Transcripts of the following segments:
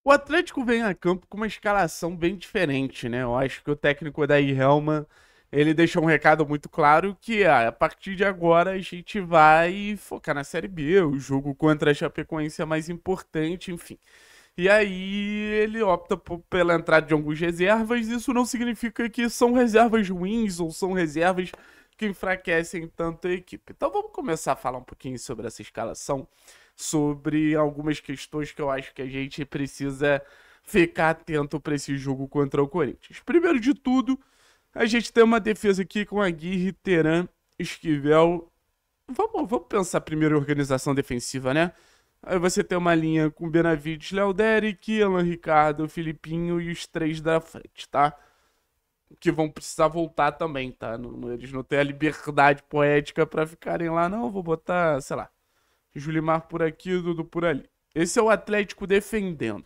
O Atlético vem a campo com uma escalação bem diferente, né? Eu acho que o técnico Odair Helma, ele deixou um recado muito claro que a partir de agora a gente vai focar na Série B, o jogo contra a Chapecoense é mais importante, enfim. E aí ele opta pela entrada de alguns reservas, isso não significa que são reservas ruins ou são reservas que enfraquecem tanto a equipe. Então vamos começar a falar um pouquinho sobre essa escalação, sobre algumas questões que eu acho que a gente precisa ficar atento para esse jogo contra o Corinthians. Primeiro de tudo, a gente tem uma defesa aqui com Aguirre, Teran, Esquivel. Vamos pensar primeiro em organização defensiva, né? Aí você tem uma linha com Benavides, Léo Derek, Alan Ricardo, Filipinho e os três da frente, tá? Que vão precisar voltar também, tá? Eles não têm a liberdade poética pra ficarem lá, não. Vou botar, sei lá, Julimar por aqui, Dudu por ali. Esse é o Atlético defendendo.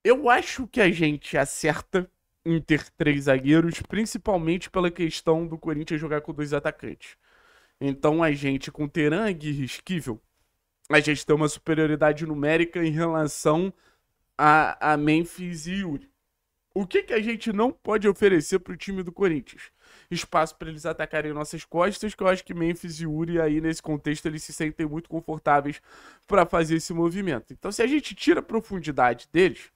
Eu acho que a gente acerta em ter três zagueiros, principalmente pela questão do Corinthians jogar com dois atacantes. Então a gente, com Teran, Aguirre e Esquivel, a gente tem uma superioridade numérica em relação a Memphis e Yuri. O que a gente não pode oferecer para o time do Corinthians? Espaço para eles atacarem nossas costas, que eu acho que Memphis e Yuri aí nesse contexto eles se sentem muito confortáveis para fazer esse movimento. Então se a gente tira a profundidade deles,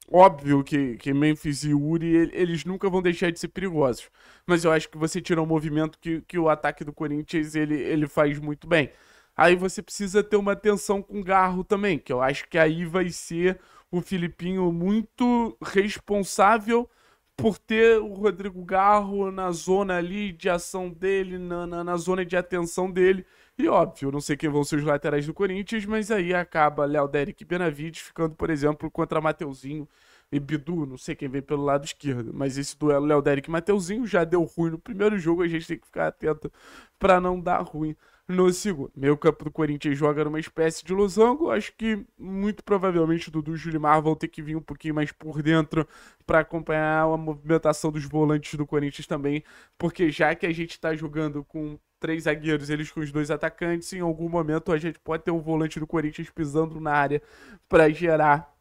óbvio que Memphis e Yuri eles nunca vão deixar de ser perigosos, mas eu acho que você tira um movimento que o ataque do Corinthians ele faz muito bem. Aí você precisa ter uma atenção com o Garro também, que eu acho que aí vai ser o Filipinho muito responsável por ter o Rodrigo Garro na zona ali de ação dele, na zona de atenção dele. E óbvio, não sei quem vão ser os laterais do Corinthians, mas aí acaba Léo Derek e Benavides ficando, por exemplo, contra Mateuzinho e Bidu, não sei quem vem pelo lado esquerdo, mas esse duelo Léo Derek e Mateuzinho já deu ruim no primeiro jogo, a gente tem que ficar atento para não dar ruim no segundo. Meio campo do Corinthians joga numa espécie de losango. Acho que muito provavelmente o Dudu e o Julimar vão ter que vir um pouquinho mais por dentro para acompanhar a movimentação dos volantes do Corinthians também, porque já que a gente está jogando com três zagueiros, eles com os dois atacantes, em algum momento a gente pode ter um volante do Corinthians pisando na área para gerar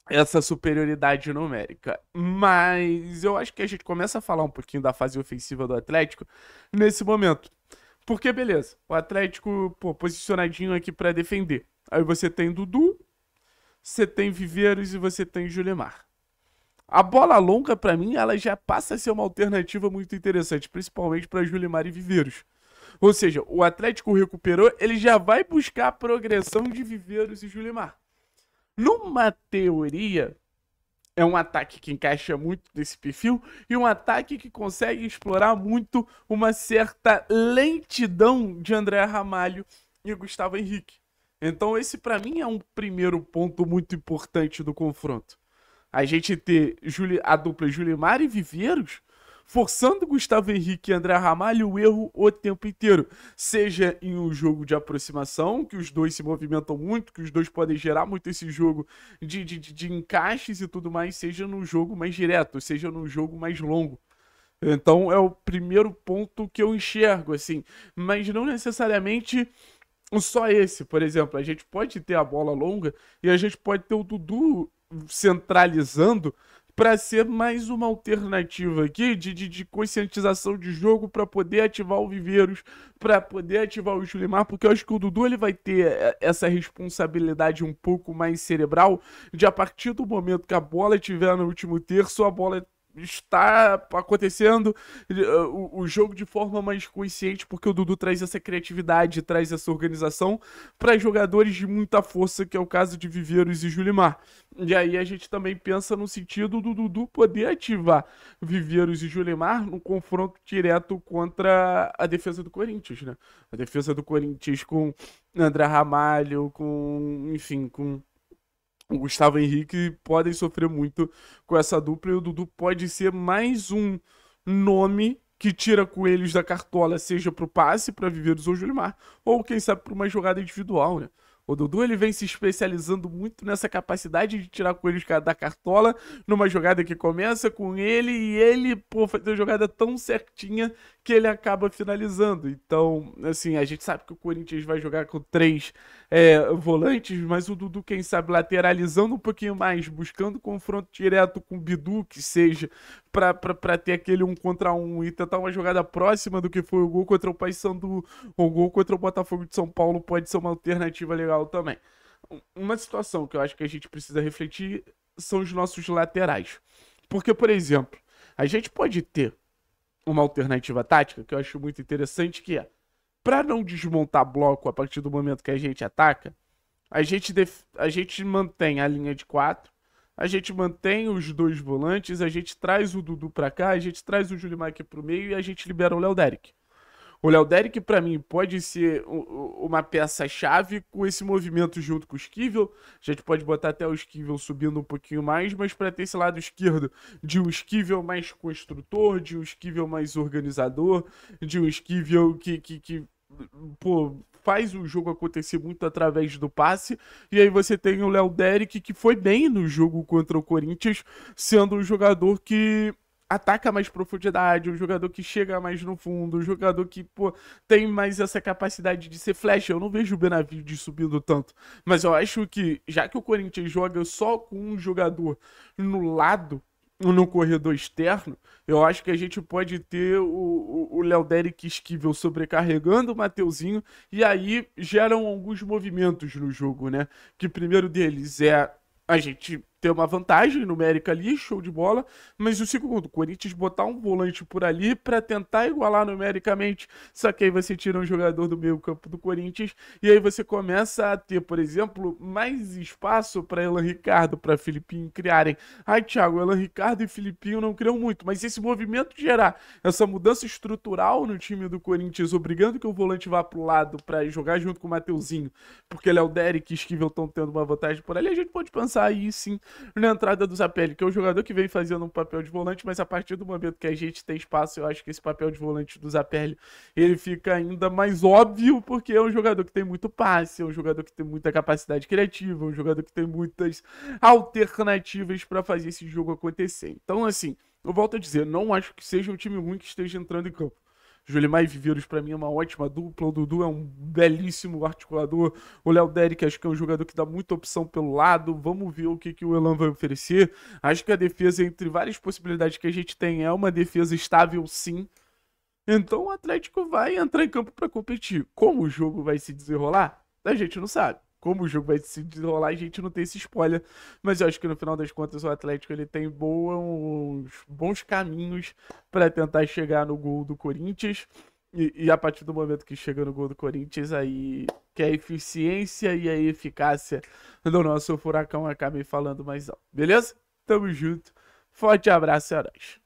essa superioridade numérica. Mas eu acho que a gente começa a falar um pouquinho da fase ofensiva do Atlético nesse momento. Porque, beleza, o Atlético, pô, posicionadinho aqui pra defender. Aí você tem Dudu, você tem Viveiros e você tem Julimar. A bola longa, pra mim, ela já passa a ser uma alternativa muito interessante, principalmente pra Julimar e Viveiros. Ou seja, o Atlético recuperou, ele já vai buscar a progressão de Viveiros e Julimar. Numa teoria, é um ataque que encaixa muito nesse perfil e um ataque que consegue explorar muito uma certa lentidão de André Ramalho e Gustavo Henrique. Então esse para mim é um primeiro ponto muito importante do confronto. A gente ter a dupla Julimar e Viveiros forçando Gustavo Henrique e André Ramalho o erro o tempo inteiro. Seja em um jogo de aproximação, que os dois se movimentam muito, que os dois podem gerar muito esse jogo de encaixes e tudo mais, seja num jogo mais direto, seja num jogo mais longo. Então é o primeiro ponto que eu enxergo, assim, mas não necessariamente só esse. Por exemplo, a gente pode ter a bola longa e a gente pode ter o Dudu centralizando para ser mais uma alternativa aqui de conscientização de jogo para poder ativar o Viveiros, para poder ativar o Julimar, porque eu acho que o Dudu ele vai ter essa responsabilidade um pouco mais cerebral de a partir do momento que a bola estiver no último terço, a bola está acontecendo o jogo de forma mais consciente, porque o Dudu traz essa criatividade, traz essa organização para jogadores de muita força, que é o caso de Viveiros e Julimar. E aí a gente também pensa no sentido do Dudu poder ativar Viveiros e Julimar no confronto direto contra a defesa do Corinthians, né? A defesa do Corinthians com André Ramalho, com, enfim, com o Gustavo Henrique podem sofrer muito com essa dupla e o Dudu pode ser mais um nome que tira coelhos da cartola, seja pro passe, para Viveiros ou Julimar, ou quem sabe para uma jogada individual, né? O Dudu, ele vem se especializando muito nessa capacidade de tirar coelhos da cartola numa jogada que começa com ele e ele, pô, faz a jogada tão certinha que ele acaba finalizando. Então, assim, a gente sabe que o Corinthians vai jogar com 3 volantes, mas o Dudu, quem sabe, lateralizando um pouquinho mais, buscando confronto direto com o Bidu, que seja, pra ter aquele 1 contra 1 e tentar uma jogada próxima do que foi o gol contra o Paysandu, o gol contra o Botafogo de São Paulo pode ser uma alternativa legal também. Uma situação que eu acho que a gente precisa refletir são os nossos laterais. Porque, por exemplo, a gente pode ter uma alternativa tática que eu acho muito interessante, que é, para não desmontar bloco a partir do momento que a gente ataca, a gente mantém a linha de 4, a gente mantém os 2 volantes, a gente traz o Dudu pra cá, a gente traz o Julimar aqui pro meio e a gente libera o Léo Derick. O Léo Derick, pra mim, pode ser uma peça-chave com esse movimento junto com o Esquivel. A gente pode botar até o Esquivel subindo um pouquinho mais, mas para ter esse lado esquerdo de um Esquivel mais construtor, de um Esquivel mais organizador, de um Esquivel que pô, faz o jogo acontecer muito através do passe. E aí você tem o Léo Derick, que foi bem no jogo contra o Corinthians, sendo um jogador que ataca mais profundidade, um jogador que chega mais no fundo, um jogador que, pô, tem mais essa capacidade de ser flash. Eu não vejo o Benavides subindo tanto, mas eu acho que, já que o Corinthians joga só com um jogador no lado, no corredor externo, eu acho que a gente pode ter o Léo Derick Esquivel sobrecarregando o Mateuzinho, e aí geram alguns movimentos no jogo, né? Que o primeiro deles é a gente ter uma vantagem numérica ali, show de bola, mas o segundo, o Corinthians botar um volante por ali para tentar igualar numericamente, só que aí você tira um jogador do meio campo do Corinthians e aí você começa a ter, por exemplo, mais espaço para Elan Ricardo, para Filipinho criarem. Ai, Thiago, Elan Ricardo e Filipinho não criam muito, mas esse movimento gerar essa mudança estrutural no time do Corinthians, obrigando que o volante vá pro lado para jogar junto com o Mateuzinho, porque Léo Derick e Esquivel estão tendo uma vantagem por ali, a gente pode pensar aí sim na entrada do Zapelli, que é um jogador que vem fazendo um papel de volante, mas a partir do momento que a gente tem espaço, eu acho que esse papel de volante do Zapelli, ele fica ainda mais óbvio, porque é um jogador que tem muito passe, é um jogador que tem muita capacidade criativa, é um jogador que tem muitas alternativas para fazer esse jogo acontecer. Então, assim, eu volto a dizer, não acho que seja um time ruim que esteja entrando em campo. Julimar e Viveiros, pra mim, é uma ótima dupla. O Dudu é um belíssimo articulador. O Léo Derick, acho que é um jogador que dá muita opção pelo lado. Vamos ver o que o Elan vai oferecer. Acho que a defesa, entre várias possibilidades que a gente tem, é uma defesa estável, sim. Então o Atlético vai entrar em campo para competir. Como o jogo vai se desenrolar, a gente não sabe. Como o jogo vai se desenrolar, a gente não tem esse spoiler. Mas eu acho que no final das contas o Atlético ele tem bons caminhos para tentar chegar no gol do Corinthians. E a partir do momento que chega no gol do Corinthians, aí que a eficiência e a eficácia do nosso furacão acabem falando mais alto. Beleza? Tamo junto. Forte abraço, heróis.